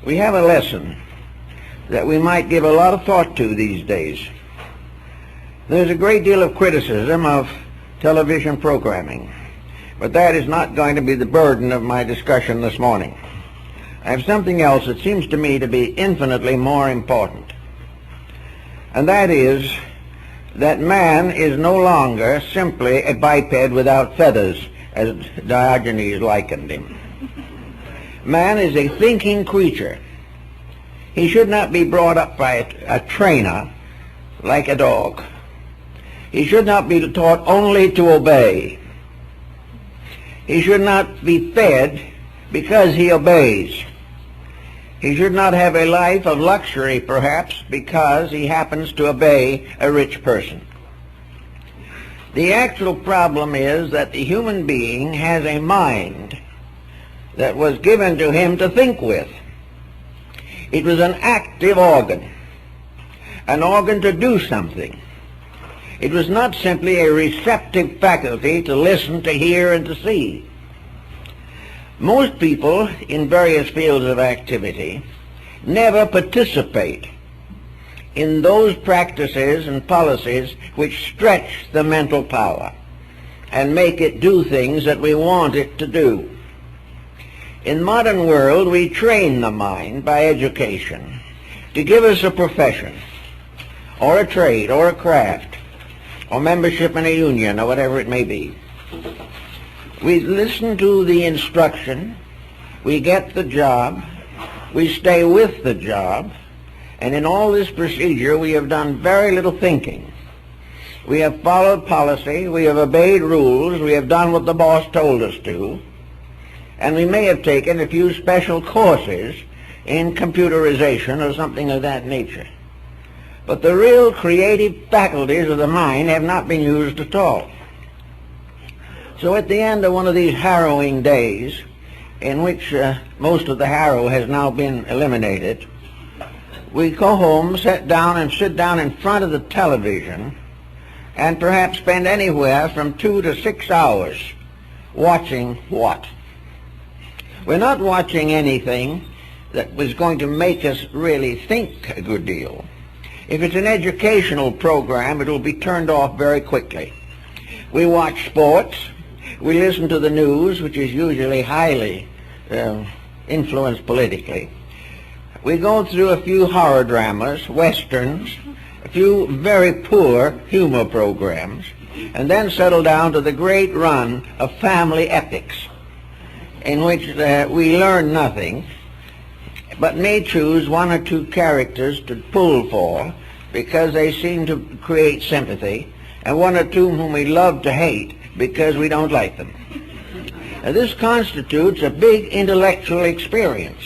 We have a lesson that we might give a lot of thought to these days. There's a great deal of criticism of television programming, but that is not going to be the burden of my discussion this morning. I have something else that seems to me to be infinitely more important, and that is that man is no longer simply a biped without feathers, as Diogenes likened him. Man is a thinking creature. He should not be brought up by a trainer like a dog. He should not be taught only to obey. He should not be fed because he obeys. He should not have a life of luxury, perhaps, because he happens to obey a rich person. The actual problem is that the human being has a mind that was given to him to think with. It was an active organ to do something. It was not simply a receptive faculty to listen, to hear, and to see. Most people in various fields of activity never participate in those practices and policies which stretch the mental power and make it do things that we want it to do. In the modern world, we train the mind by education to give us a profession or a trade or a craft or membership in a union or whatever it may be. We listen to the instruction, we get the job, we stay with the job, and in all this procedure we have done very little thinking. We have followed policy, we have obeyed rules, we have done what the boss told us to, and we may have taken a few special courses in computerization or something of that nature. But the real creative faculties of the mind have not been used at all. So at the end of one of these harrowing days, in which most of the harrow has now been eliminated, we go home, sit down in front of the television, and perhaps spend anywhere from 2 to 6 hours watching what? We're not watching anything that was going to make us really think a good deal. If it's an educational program, it will be turned off very quickly. We watch sports. We listen to the news, which is usually highly influenced politically. We go through a few horror dramas, westerns, a few very poor humor programs, and then settle down to the great run of family epics, in which we learn nothing, but may choose 1 or 2 characters to pull for because they seem to create sympathy, and 1 or 2 whom we love to hate because we don't like them. Now, this constitutes a big intellectual experience.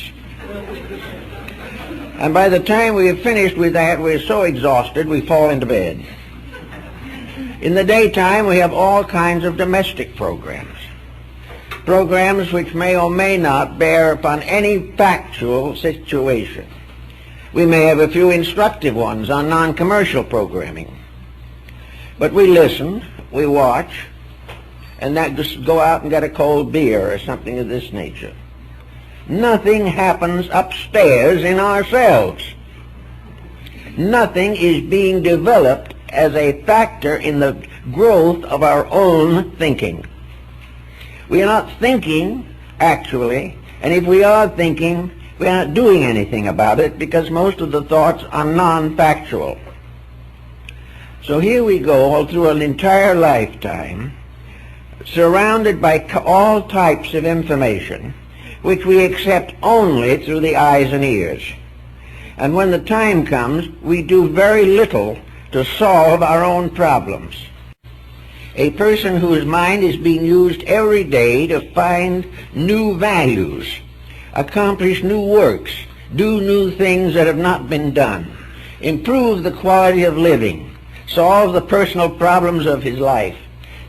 And by the time we have finished with that, we're so exhausted we fall into bed. In the daytime, we have all kinds of domestic programs which may or may not bear upon any factual situation. We may have a few instructive ones on non-commercial programming. But we listen, we watch, and that just go out and get a cold beer or something of this nature. Nothing happens upstairs in ourselves. Nothing is being developed as a factor in the growth of our own thinking. We are not thinking, actually, and if we are thinking, we are not doing anything about it because most of the thoughts are non-factual. So here we go all through an entire lifetime, surrounded by all types of information, which we accept only through the eyes and ears. And when the time comes, we do very little to solve our own problems. A person whose mind is being used every day to find new values, accomplish new works, do new things that have not been done, improve the quality of living, solve the personal problems of his life.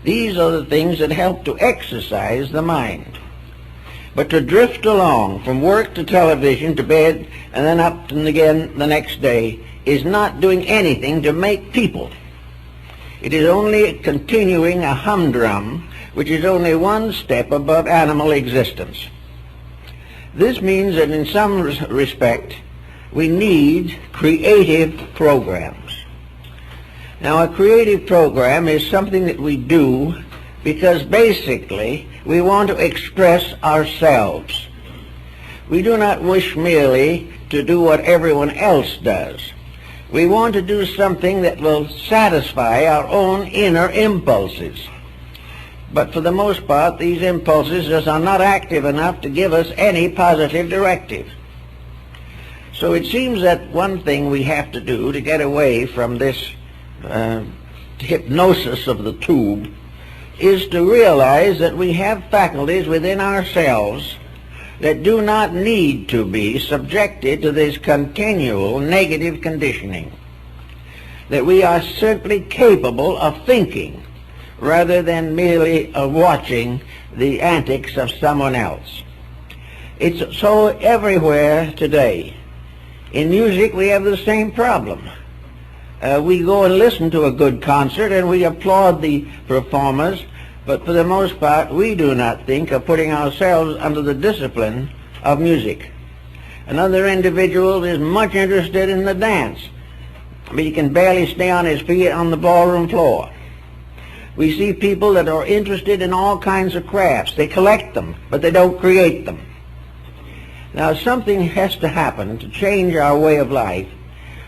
These are the things that help to exercise the mind. But to drift along from work to television to bed and then up and again the next day is not doing anything to make people. It is only continuing a humdrum which is only one step above animal existence. This means that in some respect we need creative programs. Now, a creative program is something that we do because basically we want to express ourselves. We do not wish merely to do what everyone else does. We want to do something that will satisfy our own inner impulses. But for the most part, these impulses just are not active enough to give us any positive directive. So it seems that one thing we have to do to get away from this hypnosis of the tube is to realize that we have faculties within ourselves that do not need to be subjected to this continual negative conditioning, that we are simply capable of thinking rather than merely of watching the antics of someone else. It's so everywhere today. In music we have the same problem. We go and listen to a good concert and we applaud the performers, but for the most part we do not think of putting ourselves under the discipline of music. Another individual is much interested in the dance, but he can barely stay on his feet on the ballroom floor. We see people that are interested in all kinds of crafts. They collect them, but they don't create them. Now something has to happen to change our way of life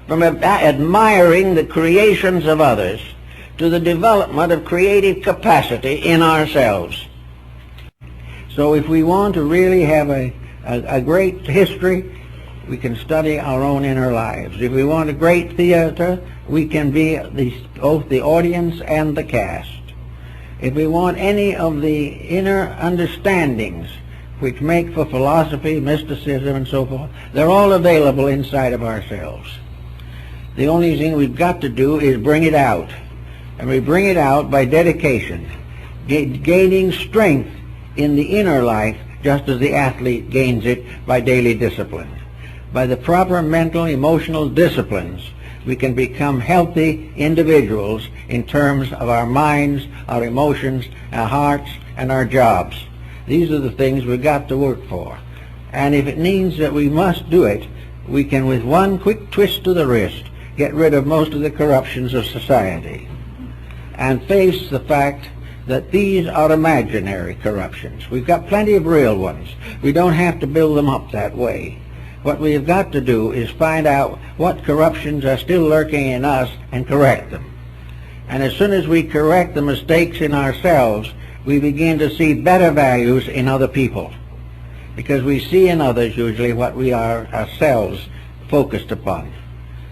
from admiring the creations of others to the development of creative capacity in ourselves. So if we want to really have a great history, we can study our own inner lives. If we want a great theater, we can be both the audience and the cast. If we want any of the inner understandings which make for philosophy, mysticism, and so forth, they're all available inside of ourselves. The only thing we've got to do is bring it out. And we bring it out by dedication, gaining strength in the inner life just as the athlete gains it by daily discipline. By the proper mental, emotional disciplines, we can become healthy individuals in terms of our minds, our emotions, our hearts, and our jobs. These are the things we've got to work for. And if it means that we must do it, we can, with one quick twist to the wrist, get rid of most of the corruptions of society and face the fact that these are imaginary corruptions. We've got plenty of real ones. We don't have to build them up that way. What we have got to do is find out what corruptions are still lurking in us and correct them. And as soon as we correct the mistakes in ourselves, we begin to see better values in other people, because we see in others usually what we are ourselves focused upon.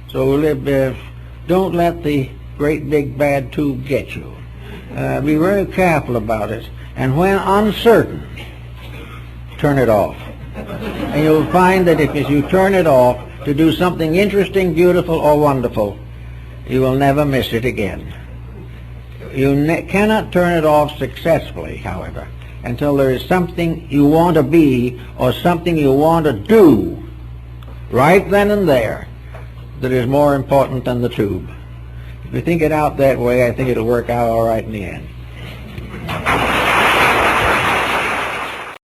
So don't let the great big bad tube get you. Be very careful about it, and when uncertain, turn it off. And you'll find that if you turn it off to do something interesting, beautiful, or wonderful, you will never miss it again. You cannot turn it off successfully, however, until there is something you want to be or something you want to do right then and there that is more important than the tube. If you think it out that way, I think it'll work out all right in the end.